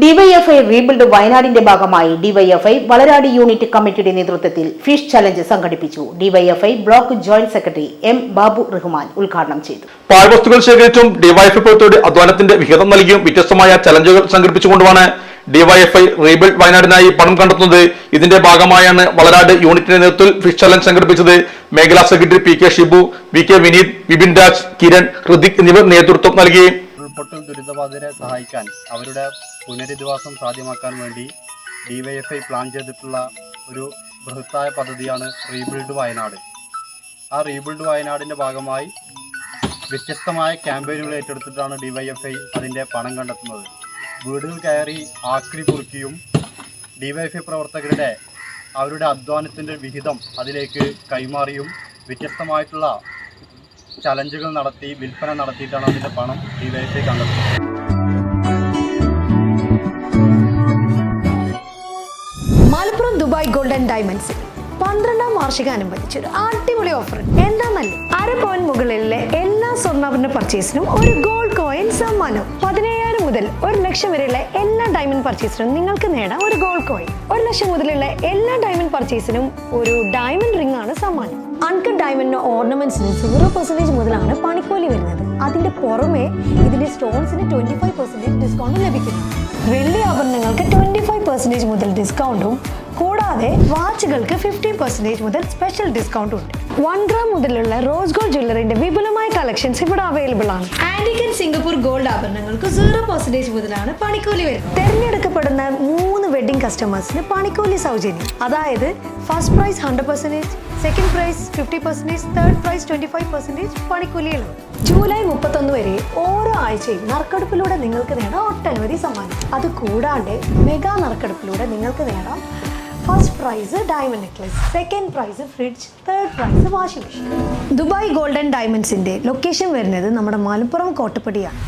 DYFI rebuild വയനാടിന്റെ ഭാഗമായി DYFI വളരാടി unit കമ്മിറ്റിയുടെ നേതൃത്വത്തിൽ ഫിഷ് ചലഞ്ച് സംഘടിപ്പിച്ചു. DYFI block joint secretary M Babu Rahman ഉദ്ഘാടനം ചെയ്തു. പാഴ്വസ്തുക്കൾ ശേഖരിച്ചും ഡിവൈഎഫ്ഐ പ്രവർത്തകരുടെ അധ്വാനത്തിന്റെ വിഹിതം നൽകിയും വ്യത്യസ്തമായ ചലഞ്ചുകൾ സംഘടിപ്പിച്ചുകൊണ്ടുമാണ് ഡിവൈഎഫ്ഐ റീബിൽഡ് വയനാടിനായി പണം കണ്ടെത്തുന്നത്. ഇതിന്റെ ഭാഗമായാണ് വളരാട് യൂണിറ്റിന്റെ നേതൃത്വത്തിൽ ഫിഷ് ചലഞ്ച് സംഘടിപ്പിച്ചത്. മേഖലാ secretary P K Shibu, V K Vineeth, Vipin Raj, Kiran, Hridik എന്നിവർ നേതൃത്വം നൽകി. ഉൾപ്പൊട്ടൽ ദുരിതബാധിതരെ സഹായിക്കാൻ അവരുടെ പുനരധിവാസം സാധ്യമാക്കാൻ വേണ്ടി ഡിവൈഎഫ്ഐ പ്ലാൻ ചെയ്തിട്ടുള്ള ഒരു ബൃഹത്തായ പദ്ധതിയാണ് റീബിൽഡ് വയനാട്. ആ റീബിൽഡ് വയനാടിൻ്റെ ഭാഗമായി വ്യത്യസ്തമായ ക്യാമ്പയിനുകൾ ഏറ്റെടുത്തിട്ടാണ് ഡിവൈഎഫ്ഐ അതിൻ്റെ പണം കണ്ടെത്തുന്നത്. വീടുകൾ കയറി ആക്രി കുറിക്കുകയും ഡിവൈഎഫ്ഐ പ്രവർത്തകരുടെ അവരുടെ അധ്വാനത്തിൻ്റെ വിഹിതം അതിലേക്ക് കൈമാറിയും വ്യത്യസ്തമായിട്ടുള്ള ചലഞ്ചുകൾ നടത്തി വിൽപ്പന നടത്തിയിട്ടാണ് അതിൻ്റെ പണം ഡിവൈഎഫ്ഐ കണ്ടെത്തുന്നത്. Malappuram Dubai gold and diamonds 12ാം വാർഷികാനുബന്ധിച്ച് ഒരു അടിപൊളി ഓഫർ എന്താന്നല്ലേ, 1/2 പവൻ മുകളിലെ എല്ലാ സ്വർണ്ണാഭരണ പർച്ചേസിനും ഒരു ഗോൾഡ് കോയിൻ സമ്മാനം. 17,000 മുതൽ 1 ലക്ഷം വരെയുള്ള എല്ലാ ഡയമണ്ട് പർച്ചേസിനും നിങ്ങൾക്ക് നേടാം ഒരു ഗോൾഡ് കോയിൻ. 1 ലക്ഷം മുതലുള്ള എല്ലാ ഡയമണ്ട് പർച്ചേസിനും ഒരു ഡയമണ്ട് റിംഗ് ആണ് സമ്മാനം. അൺകട്ട് ഡയമണ്ടിന് ഓർണമെന്റ്സിന് 0% മുതലാണ് പണിക്കൂലി വരുന്നത്. അതിന്റെ പുറമെ ഇതിന്റെ സ്റ്റോൺസിന് 25% ഡിസ്കൗണ്ട് ലഭിക്കുന്നു. വെള്ളി ആഭരണങ്ങൾക്ക് 25% മുതൽ ഡിസ്കൗണ്ടും കൂടാതെ വാച്ചുകൾക്ക് 50% മുതൽ സ്പെഷ്യൽ ഡിസ്കൗണ്ടും ഉണ്ട്. 1 ഗ്രാം മുതലുള്ള റോസ് ഗോൾഡ് ജ്വല്ലറിന്റെ വിപുലമായ കളക്ഷൻസ് ഇവിടെ അവൈലബിൾ ആണ്. ആന്റിക് ആൻഡ് സിംഗപ്പൂർ ഗോൾഡ് ആഭരണങ്ങൾക്ക് 0% മുതലാണ് പണിക്കൂലി വരുന്നത്. തെരഞ്ഞെടുക്കപ്പെടുന്ന 3 വെഡിംഗ് കസ്റ്റമേഴ്സിന് പണിക്കൂലി സൗജന്യം. അതായത് first prize 100%, second prize 50%, third prize 25% പണിക്കൂലികളാണ്. ജൂലൈ 31 വരെ ഓരോ ആഴ്ചയും നറുക്കെടുപ്പിലൂടെ നിങ്ങൾക്ക് നേടാം ഒട്ടനവധി സമ്മാനം. അത് കൂടാണ്ട് മെഗാ നറുക്കെടുപ്പിലൂടെ നിങ്ങൾക്ക് നേടാം first prize diamond necklace, second prize fridge, third prize washing machine. Dubai gold and ഡയമണ്ട്സിന്റെ ലൊക്കേഷൻ വരുന്നത് നമ്മുടെ മലപ്പുറം കോട്ടപ്പടിയാണ്.